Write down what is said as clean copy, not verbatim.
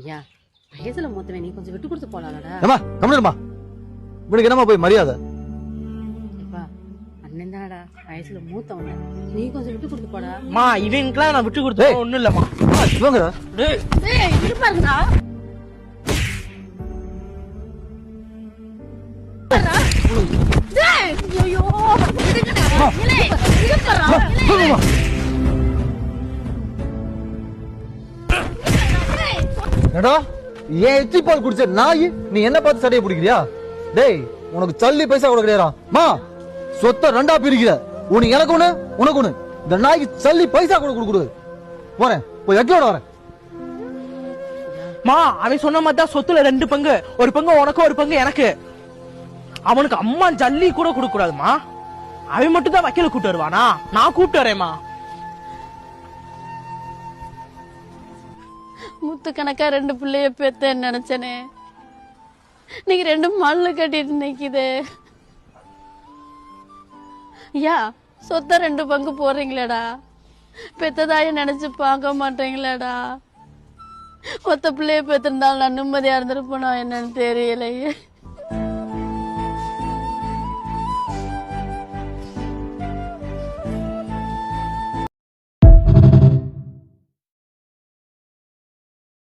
ஐயா வயசுல மொத்தமே நீ கொஞ்சம் விட்டு கொடுத்து போலாம்டா. ஏமா கம்மிடுமா, இவனுக்கு என்னமா போய் மரியாதை? எப்பா அண்ணன் தானடா வயசுல மூத்தவன, நீ கொஞ்சம் விட்டு கொடுத்து போடா. மா இவனுக்குலாம் நான் விட்டு கொடுத்தேன் ஒண்ணும் இல்லம்மா. இவங்க இருப்பாருங்கடா. ஐயோ ஏடா ஏன் எச்சி பால் குடிச்ச நாய் நீ என்ன பார்த்து சட்டையை பிடிக்கிறியா? டேய் உனக்கு சல்லி பைசா கூட கிடையாதா? மா சொத்தை ரெண்டா பிரிக்கிற, உனக்கு எனக்கு ஒண்ணு உனக்கு ஒண்ணு. இந்த நாய்க்கு சல்லி பைசா கூட கொடுக்குறது. போறேன் போய் எக்கோட வரேன். மா அவன் சொன்ன மாதிரி தான் சொத்துல 2 பங்கு, ஒரு பங்கு உனக்கு ஒரு பங்கு எனக்கு. அவனுக்கு அம்மா ஜல்லி கூட கொடுக்க கூடாதுமா. அவன் மட்டும் தான் வக்கீல கூட்டு வருவானா? நான் கூப்பிட்டு வரேம்மா. முத்து கணக்கா 2 பிள்ளைய பெத்தேன்னு நினைச்சனே, நீங்க 2 மல்லு கட்டிட்டு நிக்குது. ஐயா சொத்த 2 பங்கு போடுறீங்களேடா, பெத்ததாய நினைச்சு பார்க்க மாட்டீங்களாடா? ஒத்த பிள்ளைய பெத்திருந்தாலும் நான் நிம்மதியா இருந்திருப்பேனா என்னன்னு தெரியலையே.